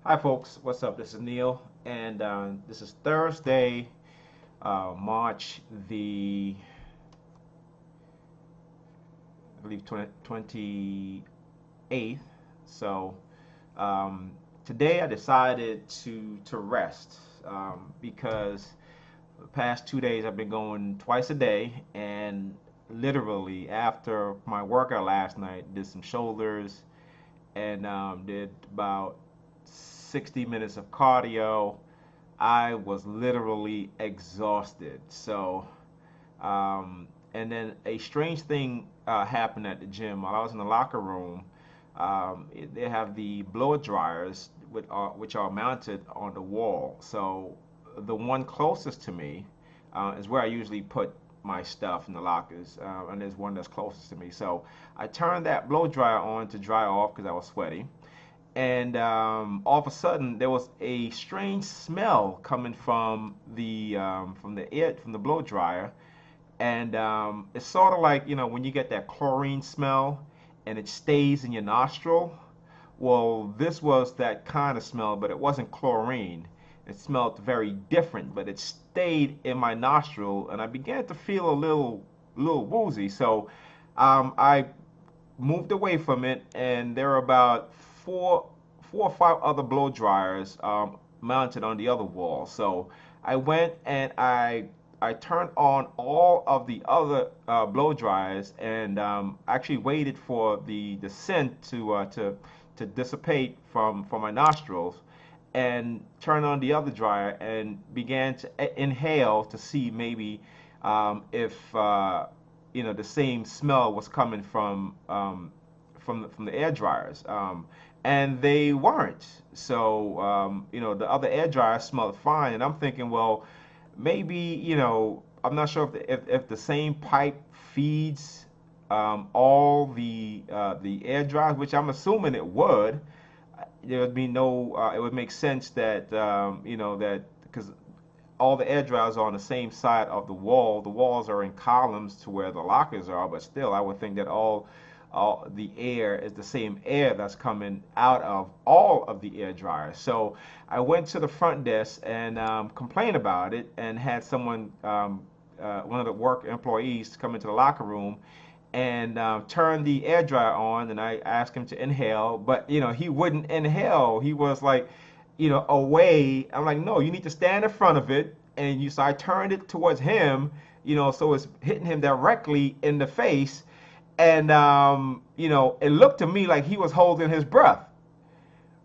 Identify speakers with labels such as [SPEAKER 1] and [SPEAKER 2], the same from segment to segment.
[SPEAKER 1] Hi, folks. What's up? This is Neil, and this is Thursday, March the, I believe, 28th. So um, today I decided to rest because the past 2 days I've been going twice a day, and literally after my workout last night, did some shoulders and did about 60 minutes of cardio. I was literally exhausted. And then a strange thing happened at the gym while I was in the locker room. They have the blower dryers which are mounted on the wall. So the one closest to me is where I usually put my stuff in the lockers, and there's one that's closest to me. So I turned that blow dryer on to dry off because I was sweaty, and all of a sudden there was a strange smell coming from the blow dryer, and it's sort of like when you get that chlorine smell and it stays in your nostril. Well, this was that kind of smell, but it wasn't chlorine. It smelled very different, but it stayed in my nostril, and I began to feel a little woozy. So I moved away from it, and there are about four or five other blow dryers mounted on the other wall. So I went and I turned on all of the other blow dryers, and actually waited for the scent to dissipate from my nostrils, and turned on the other dryer and began to inhale to see maybe if the same smell was coming from the air dryers, and they weren't. So the other air dryers smelled fine, and I'm thinking, well, maybe I'm not sure if the same pipe feeds all the air dryers, which I'm assuming it would. There would be no. It would make sense that that because all the air dryers are on the same side of the wall. The walls are in columns to where the lockers are, but still, I would think that all the air is the same air that's coming out of all of the air dryers. So I went to the front desk and complained about it, and had someone, one of the work employees, come into the locker room and turn the air dryer on, and I asked him to inhale, but he wouldn't inhale. He was like, away. I'm like, no, you need to stand in front of it, and so I turned it towards him, so it's hitting him directly in the face, and it looked to me like he was holding his breath.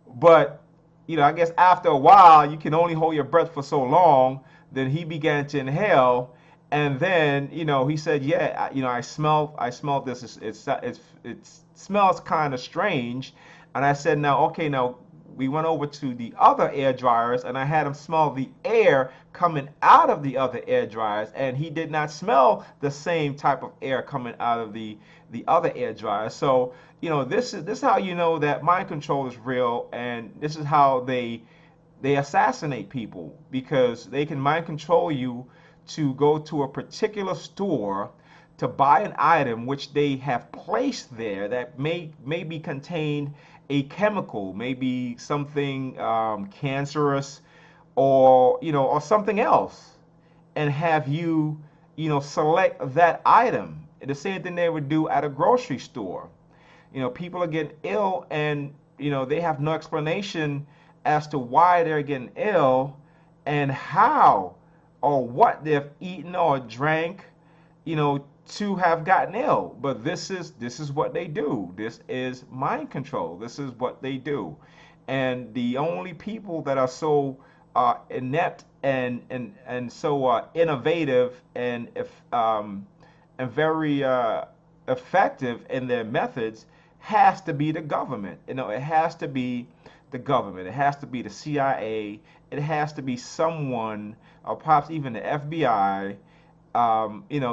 [SPEAKER 1] But I guess after a while, you can only hold your breath for so long. Then he began to inhale, and then he said, "Yeah, I smelled this. It smells kind of strange." And I said, "Now, okay, now." We went over to the other air dryers, and I had him smell the air coming out of the other air dryers, and he did not smell the same type of air coming out of the other air dryers. So this is how you know that mind control is real, and this is how they assassinate people, because they can mind control you to go to a particular store to buy an item which they have placed there that may be contained a chemical, maybe something cancerous, or something else, and have you select that item. The same thing they would do at a grocery store. People are getting ill, and they have no explanation as to why they're getting ill, and how or what they've eaten or drank, to have gotten ill. But this is what they do. This is mind control. This is what they do. And the only people that are so inept and so innovative and very effective in their methods has to be the government. It has to be the government. It has to be the CIA. It has to be someone, or perhaps even the FBI,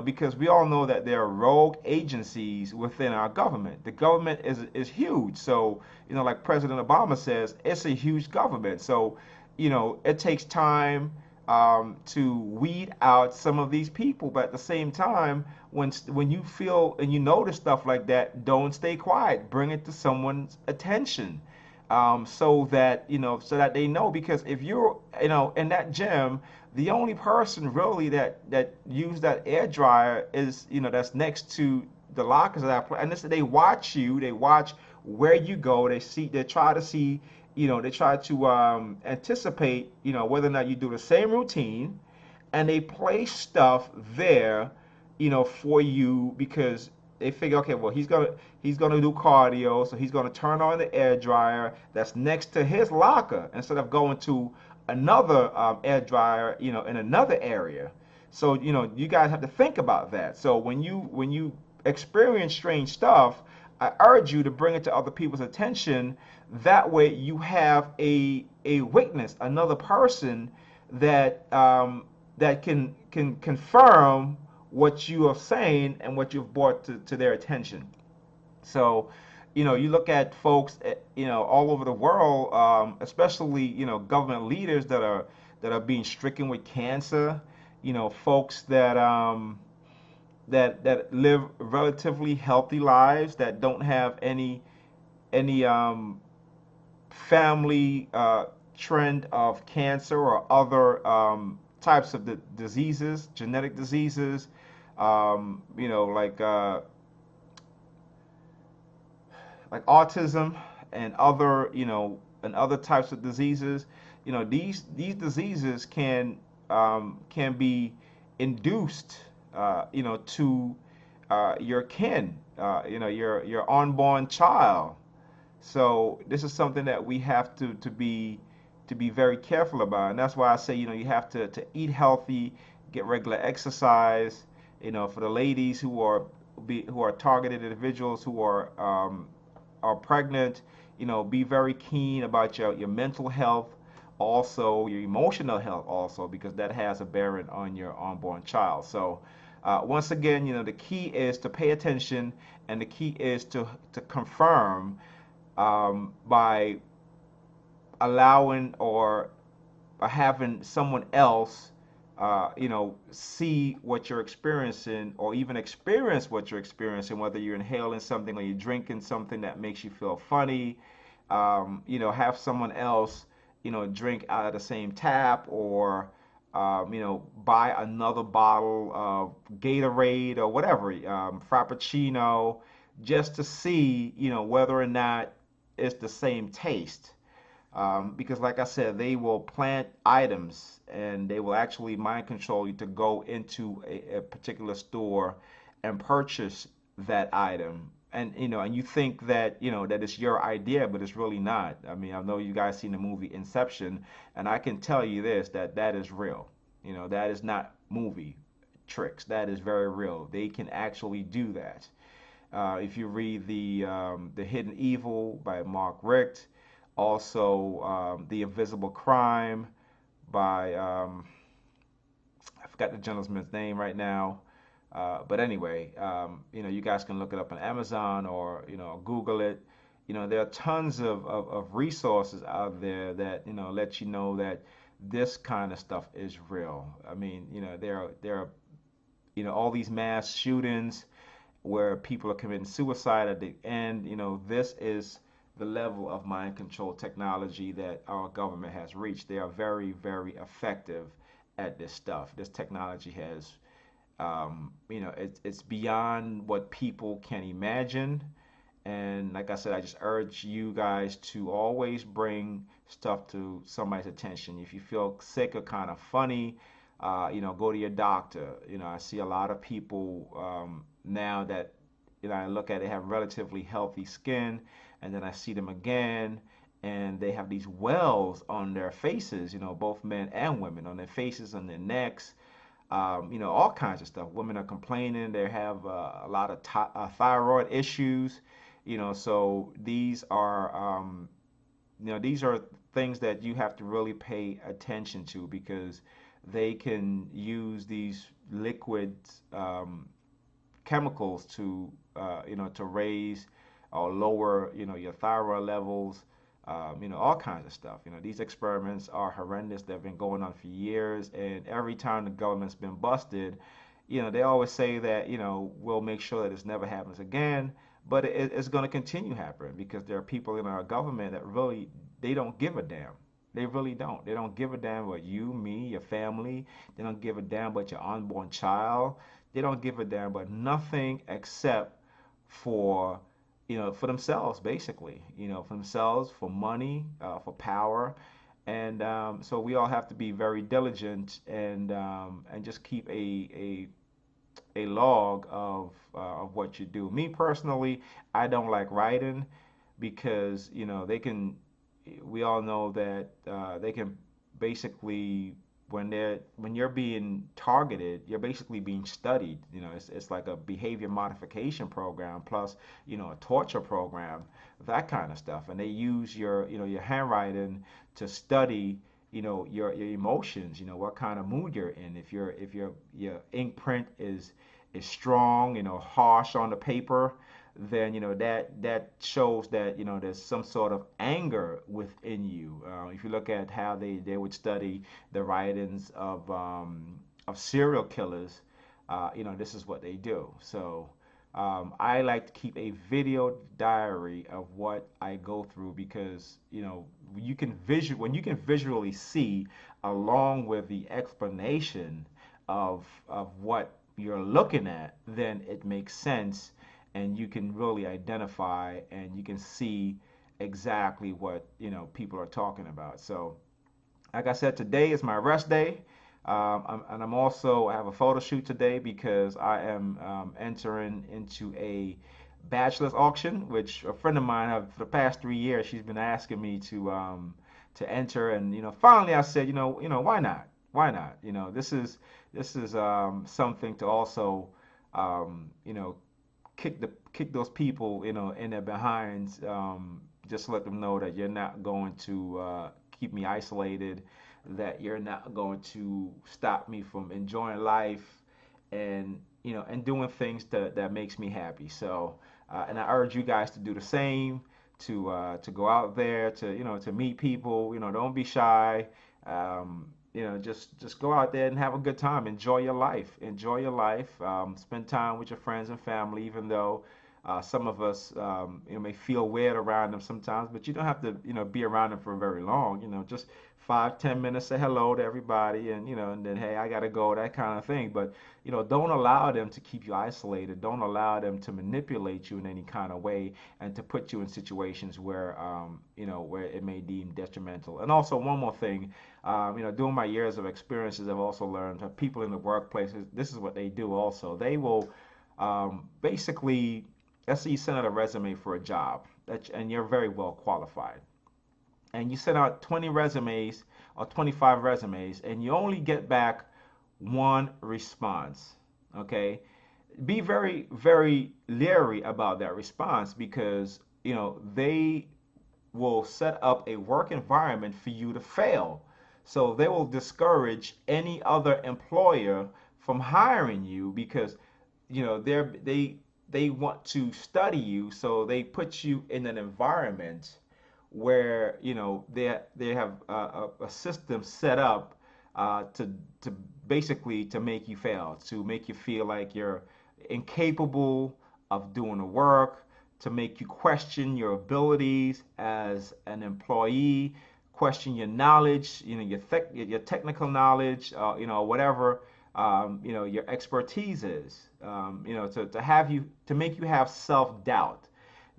[SPEAKER 1] because we all know that there are rogue agencies within our government. The government is huge. So, like President Obama says, it's a huge government. So, it takes time to weed out some of these people. But at the same time, when you feel and you notice stuff like that, don't stay quiet. Bring it to someone's attention. so that so that they know. Because if you're in that gym, the only person really that use that air dryer is that's next to the lockers of that place, and they watch you, they watch where you go, they try to see, they try to anticipate whether or not you do the same routine, and they place stuff there, for you, because they figure, okay, well, he's gonna do cardio, so he's gonna turn on the air dryer that's next to his locker instead of going to another air dryer, in another area. So you guys have to think about that. So when you experience strange stuff, I urge you to bring it to other people's attention. That way, you have a witness, another person that that can confirm what you are saying and what you've brought to their attention. So, you look at folks, all over the world, especially, government leaders that are being stricken with cancer, folks that live relatively healthy lives, that don't have any family trend of cancer or other types of diseases, genetic diseases, like autism and other types of diseases. These diseases can be induced, to your kin, your unborn child. So this is something that we have to be very careful about, and that's why I say, you have to eat healthy, get regular exercise. For the ladies who are targeted individuals who are pregnant, be very keen about your mental health, also your emotional health, also, because that has a bearing on your unborn child. So once again, the key is to pay attention, and the key is to confirm, by allowing or having someone else, see what you're experiencing, or even experience what you're experiencing, whether you're inhaling something or you're drinking something that makes you feel funny. Have someone else, drink out of the same tap, or buy another bottle of Gatorade or whatever, Frappuccino, just to see, whether or not it's the same taste. Because, like I said, they will plant items, and they will actually mind control you to go into a particular store and purchase that item. And you think that that it's your idea, but it's really not. I mean, I know you guys seen the movie Inception, and I can tell you this, that is real. That is not movie tricks. That is very real. They can actually do that. If you read the Hidden Evil by Mark Richt, also The Invisible Crime by I forgot the gentleman's name right now, but anyway, you guys can look it up on Amazon, or Google it. There are tons of resources out there that let you know that this kind of stuff is real. I mean, there are all these mass shootings where people are committing suicide at the end. This is the level of mind control technology that our government has reached. They are very, very effective at this stuff. This technology has, it's beyond what people can imagine. And like I said, I just urge you guys to always bring stuff to somebody's attention. If you feel sick or kind of funny, go to your doctor. I see a lot of people now that I look at it, have relatively healthy skin, and then I see them again, and they have these wells on their faces. Both men and women, on their faces, on their necks, all kinds of stuff. Women are complaining they have a lot of thyroid issues. So these are things that you have to really pay attention to, because they can use these liquid chemicals to raise or lower your thyroid levels, all kinds of stuff. These experiments are horrendous. They've been going on for years, and every time the government's been busted, they always say that we'll make sure that this never happens again. but it's going to continue happening because there are people in our government that really they don't give a damn. They really don't. They don't give a damn about you, me, your family. They don't give a damn about your unborn child. They don't give a damn about nothing except for, for themselves, basically. For themselves, for money, for power, and so we all have to be very diligent and just keep a log of what you do. Me personally, I don't like writing because they can. We all know that they can basically when you're being targeted, you're basically being studied. It's like a behavior modification program plus a torture program, that kind of stuff. And they use your handwriting to study your emotions, what kind of mood you're in. If your ink print is strong, harsh on the paper, then that shows that there's some sort of anger within you. If you look at how they would study the writings of serial killers, this is what they do. So I like to keep a video diary of what I go through because when you can visually see along with the explanation of what you're looking at, then it makes sense and you can really identify and you can see exactly what people are talking about. So like I said, today is my rest day. I'm also, I have a photo shoot today because I am entering into a bachelor's auction, which a friend of mine for the past 3 years, she's been asking me to enter. And finally I said, why not? Why not? This is something to also kick those people in their behinds. Just let them know that you're not going to keep me isolated, that you're not going to stop me from enjoying life and doing things that makes me happy. So and I urge you guys to do the same, to go out there, to meet people. Don't be shy. Just go out there and have a good time. Enjoy your life. Enjoy your life. Spend time with your friends and family, even though some of us may feel weird around them sometimes, but you don't have to be around them for very long. Just 5, 10 minutes, say hello to everybody, and then hey, I gotta go, that kind of thing. But don't allow them to keep you isolated. Don't allow them to manipulate you in any kind of way and to put you in situations where where it may deem detrimental. And also one more thing, during my years of experiences, I've also learned that people in the workplaces, this is what they do. Also, they will basically, let's say you send out a resume for a job and you're very well qualified, and you send out 20 resumes or 25 resumes and you only get back one response. Okay, be very, very leery about that response because they will set up a work environment for you to fail. So they will discourage any other employer from hiring you because they want to study you, so they put you in an environment where they have a system set up to basically to make you fail, to make you feel like you're incapable of doing the work, to make you question your abilities as an employee, question your knowledge, your technical knowledge, whatever your expertise is, to make you have self-doubt.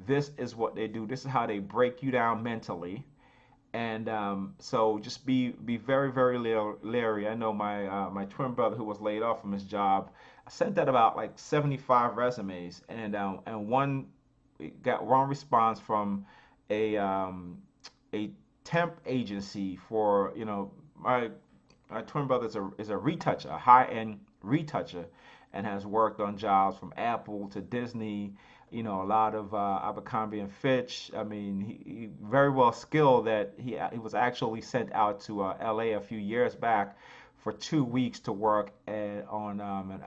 [SPEAKER 1] This is what they do. This is how they break you down mentally. And so just be very, very leery. I know my twin brother who was laid off from his job, I sent out about like 75 resumes, and got one response from a temp agency for my twin brother is a retoucher, a high-end retoucher, and has worked on jobs from Apple to Disney, a lot of Abercrombie and Fitch. I mean, he very well skilled that he was actually sent out to LA a few years back for 2 weeks to work on an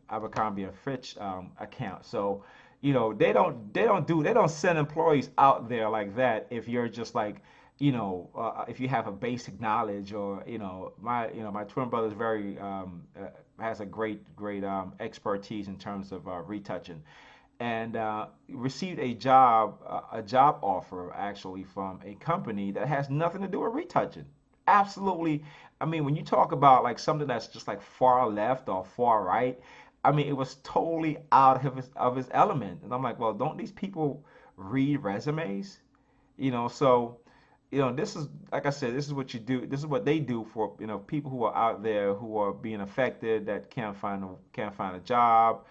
[SPEAKER 1] Abercrombie and Fitch account. So, they don't send employees out there like that if you're just like, if you have a basic knowledge or, my twin brother is very, has a great expertise in terms of retouching. and received a job offer actually from a company that has nothing to do with retouching. Absolutely. I mean, when you talk about like something that's just like far left or far right, I mean, it was totally out of his element. And I'm like, well, don't these people read resumes? So this is like I said, this is what you do. This is what they do for people who are out there who are being affected that can't find a job,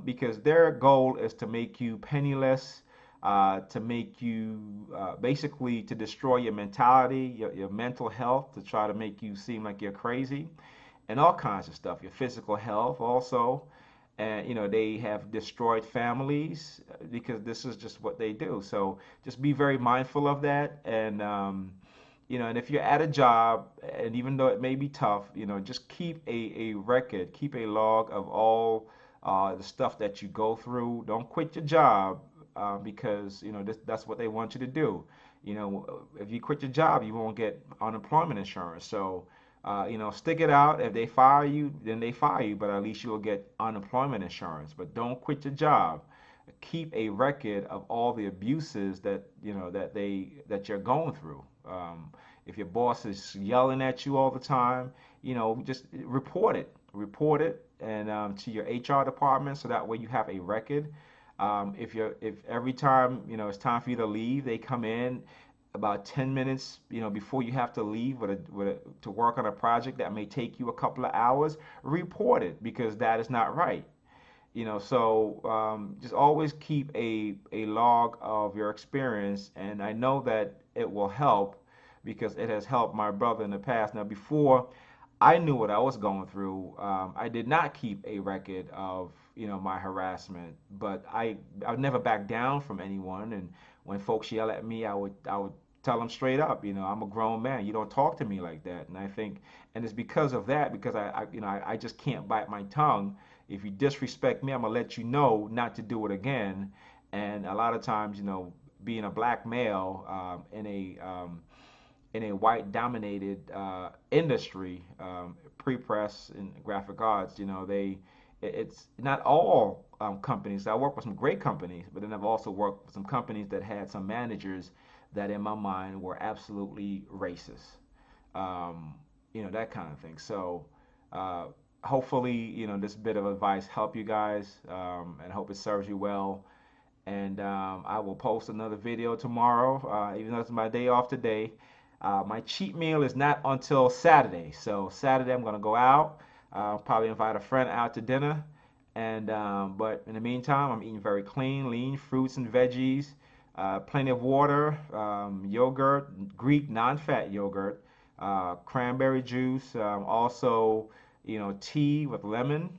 [SPEAKER 1] because their goal is to make you penniless, to make you basically to destroy your mentality, your mental health, to try to make you seem like you're crazy, and all kinds of stuff. Your physical health also. And they have destroyed families because this is just what they do. So just be very mindful of that. And and if you're at a job, and even though it may be tough, just keep a record, keep a log of all the stuff that you go through. Don't quit your job because that's what they want you to do. If you quit your job, you won't get unemployment insurance. So stick it out. If they fire you, then they fire you, but at least you'll get unemployment insurance. But don't quit your job. Keep a record of all the abuses that you're going through. If your boss is yelling at you all the time, just report it. Report it and to your HR department, so that way you have a record. If every time it's time for you to leave, they come in about 10 minutes before you have to leave to work on a project that may take you a couple of hours, report it, because that is not right. So just always keep a log of your experience, and I know that it will help because it has helped my brother in the past. Now, before I knew what I was going through, I did not keep a record of my harassment, but I would never back down from anyone. And when folks yell at me, I would tell them straight up, I'm a grown man. You don't talk to me like that. And I think, and it's because of that, because I just can't bite my tongue. If you disrespect me, I'm gonna let you know not to do it again. And a lot of times, being a black male in a white dominated industry, pre-press and graphic arts, it's not all companies. I work with some great companies, but then I've also worked with some companies that had some managers that in my mind were absolutely racist. That kind of thing. So hopefully, this bit of advice help you guys, and hope it serves you well. And I will post another video tomorrow, even though it's my day off today. My cheat meal is not until Saturday. So Saturday I'm gonna go out. I'll probably invite a friend out to dinner. And but in the meantime, I'm eating very clean, lean fruits and veggies, plenty of water, yogurt, Greek non-fat yogurt, cranberry juice, also tea with lemon,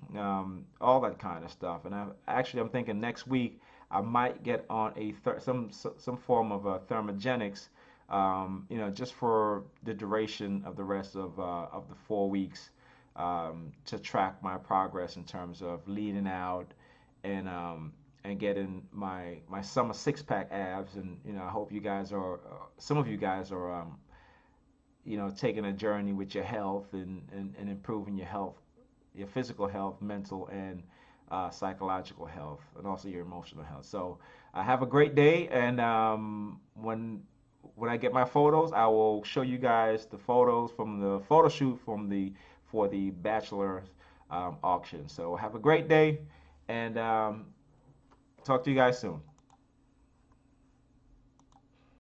[SPEAKER 1] all that kind of stuff. And I'm thinking next week I might get on some form of a thermogenics, just for the duration of the rest of the 4 weeks, to track my progress in terms of leaning out and getting my summer six-pack abs. And I hope you guys are some of you guys are taking a journey with your health and improving your health, your physical health, mental and psychological health, and also your emotional health. So have a great day, and when I get my photos, I will show you guys the photos from the photo shoot for the bachelor auction. So have a great day, and talk to you guys soon.